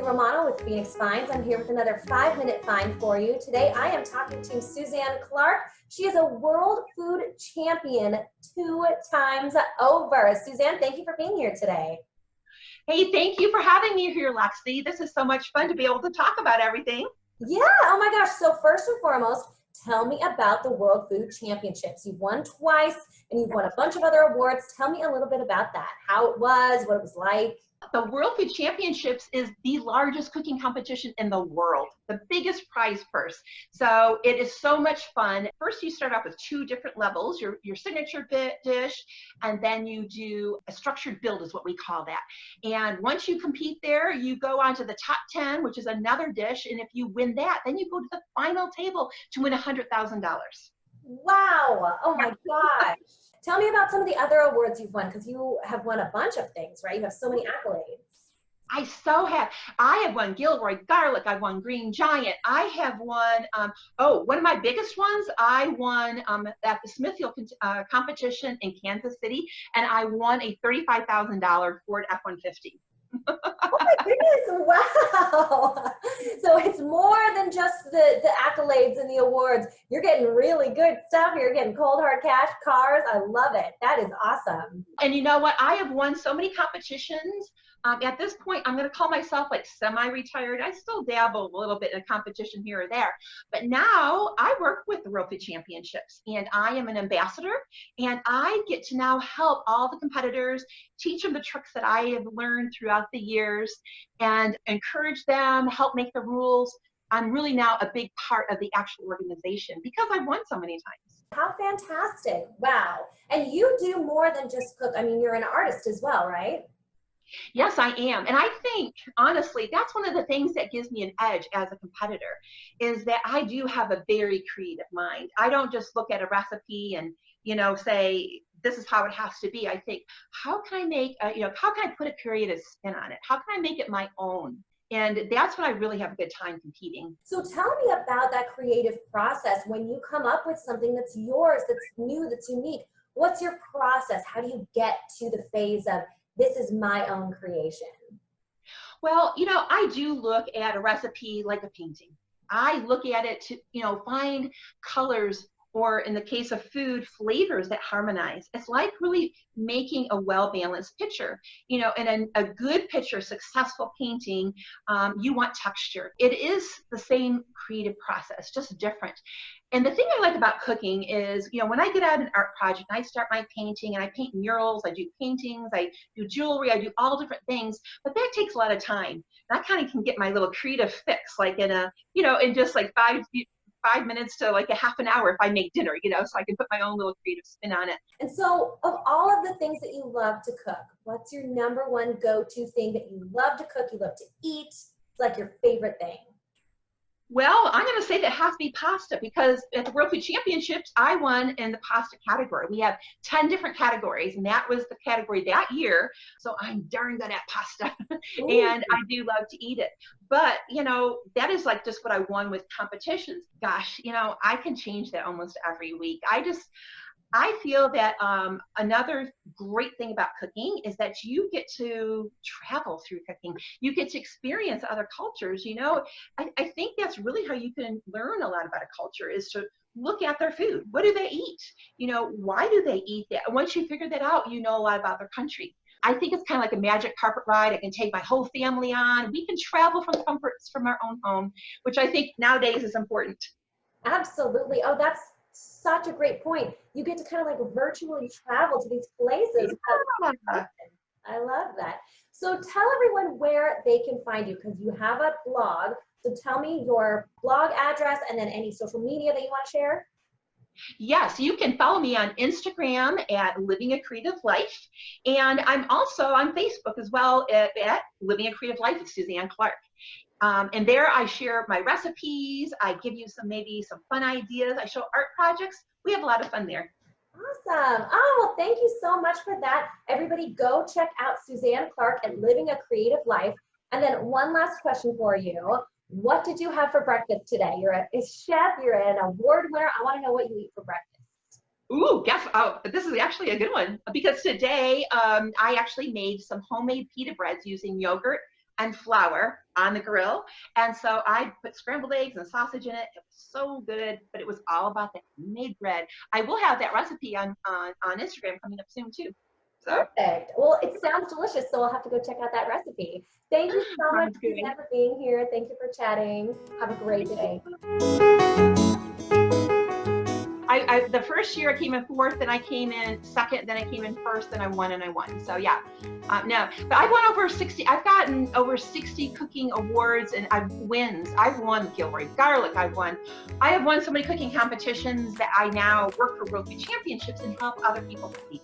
Romano with Phoenix Finds. I'm here with another 5-minute find for you. Today I am talking to Suzanne Clark. She is a world food champion 2 times over. Suzanne, thank you for being here today. Hey, thank you for having me here, Lexy. This is so much fun to be able to talk about everything. Yeah, oh my gosh. So first and foremost, tell me about the World Food Championships. You've won twice and you've won a bunch of other awards. Tell me a little bit about that, how it was, what it was like. The World Food Championships is the largest cooking competition in the world, the biggest prize purse. So it is so much fun. First, you start off with 2 different levels, your signature dish, and then you do a structured build is what we call that. And once you compete there, you go on to the top 10, which is another dish. And if you win that, then you go to the final table to win $100,000. Wow. Oh my gosh. Tell me about some of the other awards you've won, because you have won a bunch of things, right? You have so many accolades. I have won Gilroy Garlic. I've won Green Giant. I have won, one of my biggest ones, I won at the Smithfield competition in Kansas City, and I won a $35,000 Ford F-150. Oh my goodness, wow. So it's more than just the accolades and the awards. You're getting really good stuff. You're getting cold hard cash, cars. I love it. That is awesome. And you know what? I have won so many competitions. At this point, I'm going to call myself like semi-retired. I still dabble a little bit in a competition here or there. But now I work with the World Food Championships, and I am an ambassador, and I get to now help all the competitors, teach them the tricks that I have learned throughout the years, and encourage them, help make the rules. I'm really now a big part of the actual organization because I've won so many times. How fantastic. Wow. And you do more than just cook. I mean, you're an artist as well, right? Yes, I am. And I think, honestly, that's one of the things that gives me an edge as a competitor, is that I do have a very creative mind. I don't just look at a recipe and, say, this is how it has to be. I think, how can I make, how can I put a creative spin on it? How can I make it my own? And that's when I really have a good time competing. So tell me about that creative process. When you come up with something that's yours, that's new, that's unique, what's your process? How do you get to the phase of, this is my own creation? Well, I do look at a recipe like a painting. I look at it to, find colors, or in the case of food, flavors that harmonize. It's like really making a well-balanced picture. In a good picture, successful painting, you want texture. It is the same creative process, just different. And the thing I like about cooking is, when I get out an art project, I start my painting and I paint murals, I do paintings, I do jewelry, I do all different things, but that takes a lot of time. And I kind of can get my little creative fix, like in just like 5 minutes to like a half an hour if I make dinner, so I can put my own little creative spin on it. And so of all of the things that you love to cook, what's your number one go-to thing that you love to cook, you love to eat? It's like your favorite thing. Well, I'm going to say that it has to be pasta, because at the World Food Championships, I won in the pasta category. We have 10 different categories, and that was the category that year. So I'm darn good at pasta, and I do love to eat it. But, that is like just what I won with competitions. Gosh, I can change that almost every week. I feel that another great thing about cooking is that you get to travel through cooking. You get to experience other cultures. I think that's really how you can learn a lot about a culture, is to look at their food. What do they eat? Why do they eat that? Once you figure that out, you know a lot about their country. I think it's kind of like a magic carpet ride. I can take my whole family on. We can travel from comforts from our own home, which I think nowadays is important. Absolutely. Oh, that's such a great point. You get to kind of like virtually travel to these places. Yeah. I love that. So tell everyone where they can find you, because you have a blog. So tell me your blog address and then any social media that you want to share. Yes, you can follow me on Instagram at Living a Creative Life. And I'm also on Facebook as well at Living a Creative Life with Suzanne Clark. And there I share my recipes. I give you maybe some fun ideas. I show art projects. We have a lot of fun there. Awesome. Oh, well, thank you so much for that. Everybody go check out Suzanne Clark at Living a Creative Life. And then one last question for you. What did you have for breakfast today? You're a chef, you're an award winner. I want to know what you eat for breakfast. Ooh, guess, oh, this is actually a good one, because today I actually made some homemade pita breads using yogurt and flour on the grill. And so I put scrambled eggs and sausage in it. It was so good, but it was all about that homemade bread. I will have that recipe on Instagram coming up soon too. So Perfect. Well, it sounds delicious, so I'll have to go check out that recipe. Thank you so much, sounds good. Suzanne, for being here. Thank you for chatting. Have a great day. The first year I came in fourth, then I came in second, then I came in first, then I won and I won. So yeah, no, but I won over 60. I've gotten over 60 cooking awards and I've wins. I've won Gilroy Garlic. I have won so many cooking competitions that I now work for World Food Championships and help other people compete.